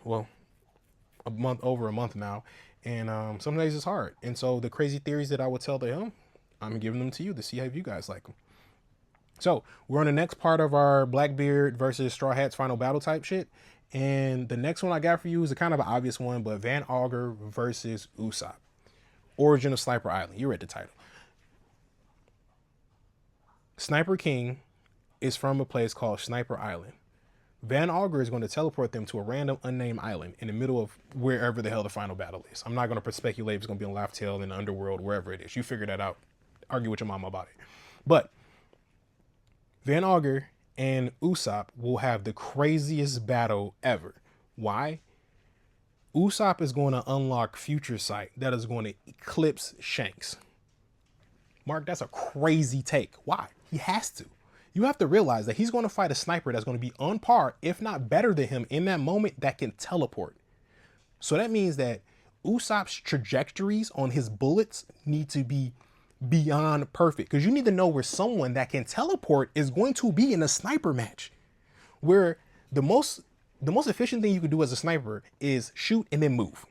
well, over a month now, and some days it's hard. And so the crazy theories that I would tell to him, I'm giving them to you to see how you guys like them. So we're on the next part of our Blackbeard versus Straw Hats final battle type shit. And the next one I got for you is a kind of an obvious one, but Van Augur versus Usopp. Origin of Sniper Island. You read the title. Sniper King is from a place called Sniper Island. Van Augur is going to teleport them to a random unnamed island in the middle of wherever the hell the final battle is. I'm not going to speculate if it's going to be on Laugh Tale in the underworld, wherever it is. You figure that out. Argue with your mama about it. But Van Augur and Usopp will have the craziest battle ever. Why? Usopp is going to unlock Future Sight that is going to eclipse Shanks. Mark, that's a crazy take. Why? He has to. You have to realize that he's going to fight a sniper that's going to be on par, if not better than him in that moment, that can teleport. So that means that Usopp's trajectories on his bullets need to be beyond perfect, because you need to know where someone that can teleport is going to be in a sniper match, where the most efficient thing you can do as a sniper is shoot and then move.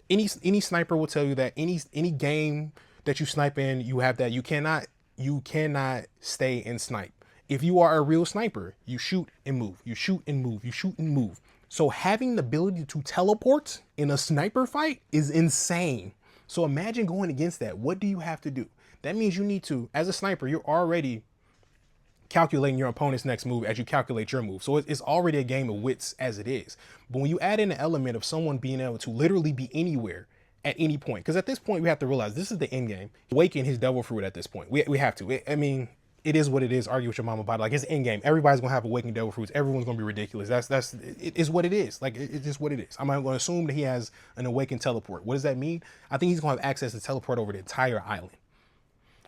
Any sniper will tell you that any game that you snipe in, you have that. You cannot stay and snipe. If you are a real sniper, you shoot and move, you shoot and move, you shoot and move. So having the ability to teleport in a sniper fight is insane. So imagine going against that. What do you have to do? That means you need to, as a sniper, you're already calculating your opponent's next move as you calculate your move. So it's already a game of wits as it is. But when you add in the element of someone being able to literally be anywhere at any point, because at this point we have to realize this is the end game. Awaken his devil fruit at this point. We have to. I mean, it is what it is. Argue with your mama about it. Like, it's the end game. Everybody's gonna have awakened devil fruits. Everyone's gonna be ridiculous. It is what it is. Like, it's just what it is. I'm not gonna assume that he has an awakened teleport. What does that mean? I think he's gonna have access to teleport over the entire island.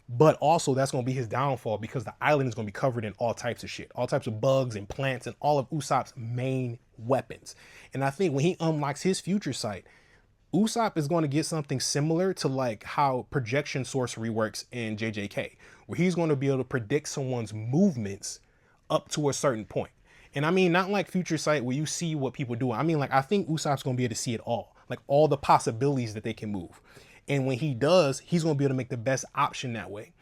But also that's going to be his downfall, because the island is going to be covered in all types of shit, all types of bugs and plants and all of Usopp's main weapons. And I think when he unlocks his future sight, Usopp is going to get something similar to like how projection sorcery works in JJK, where he's going to be able to predict someone's movements up to a certain point. And I mean, not like future sight where you see what people do. I mean, like, I think Usopp's going to be able to see it all, like all the possibilities that they can move. And when he does, he's going to be able to make the best option that way.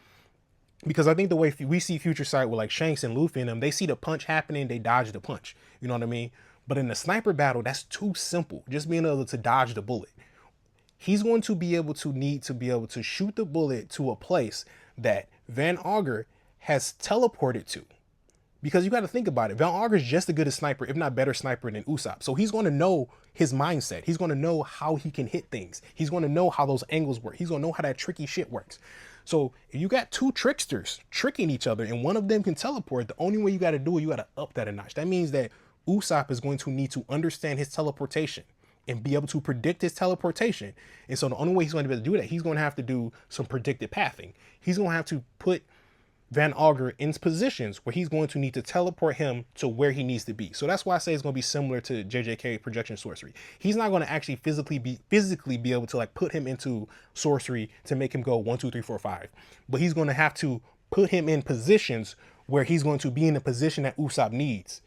Because I think the way we see future sight with like Shanks and Luffy in them, they see the punch happening, they dodge the punch. You know what I mean? But in the sniper battle, that's too simple. Just being able to dodge the bullet. He's going to be able to shoot the bullet to a place that Van Augur has teleported to. Because you got to think about it. Van Augur is just as good a sniper, if not better sniper than Usopp. So he's going to know his mindset. He's going to know how he can hit things. He's going to know how those angles work. He's going to know how that tricky shit works. So if you got two tricksters tricking each other and one of them can teleport, the only way you got to do it, you got to up that a notch. That means that Usopp is going to need to understand his teleportation and be able to predict his teleportation. And so the only way he's going to be able to do that, he's going to have to do some predicted pathing. He's going to have to put Van Augur in positions where he's going to need to teleport him to where he needs to be. So that's why I say it's going to be similar to JJK projection sorcery. He's not going to actually physically be able to like put him into sorcery to make him go 1, 2, 3, 4, 5. But he's going to have to put him in positions where he's going to be in the position that Usopp needs.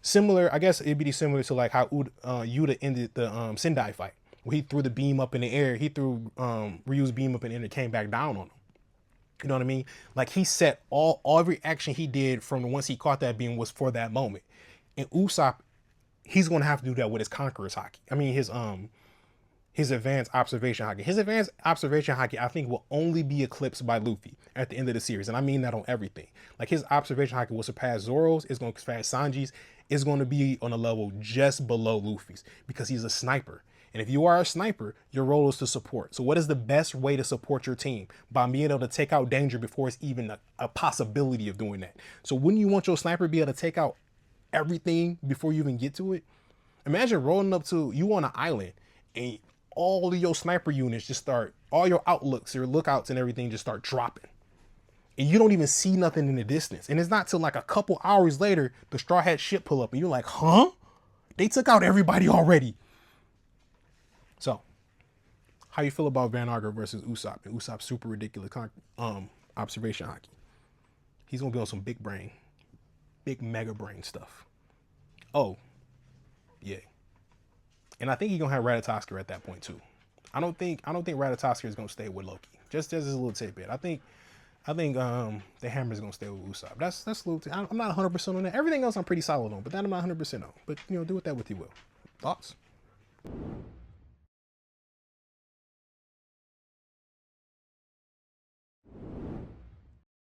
Similar, I guess it'd be similar to like how Yuta ended the Sendai fight, where he threw the beam up in the air. He threw Ryu's beam up in the air and it came back down on him. You know what I mean? Like, he set every action he did from once he caught that beam was for that moment. And Usopp, he's going to have to do that with his Conqueror's Haki. I mean, his Advanced Observation Haki. His Advanced Observation Haki, I think, will only be eclipsed by Luffy at the end of the series. And I mean that on everything. Like, his Observation Haki will surpass Zoro's. It's going to surpass Sanji's. It's going to be on a level just below Luffy's, because he's a sniper. And if you are a sniper, your role is to support. So what is the best way to support your team? By being able to take out danger before it's even a possibility of doing that. So wouldn't you want your sniper to be able to take out everything before you even get to it? Imagine rolling up to you on an island and all of your sniper units just start, all your outlooks, your lookouts and everything just start dropping. And you don't even see nothing in the distance. And it's not till like a couple hours later, the Straw Hat ship pull up and you're like, huh? They took out everybody already. So, how you feel about Van Augur versus Usopp and Usopp's super ridiculous observation haki? He's gonna be on some big mega brain stuff. Oh, yeah. And I think he's gonna have Ratatoskr at that point too. I don't think Ratatoskr is gonna stay with Loki. Just as a little tidbit. I think the Hammer is gonna stay with Usopp. That's a little. I'm not 100% on that. Everything else I'm pretty solid on, but that I'm not 100% on. But you know, do with that what you will. Thoughts?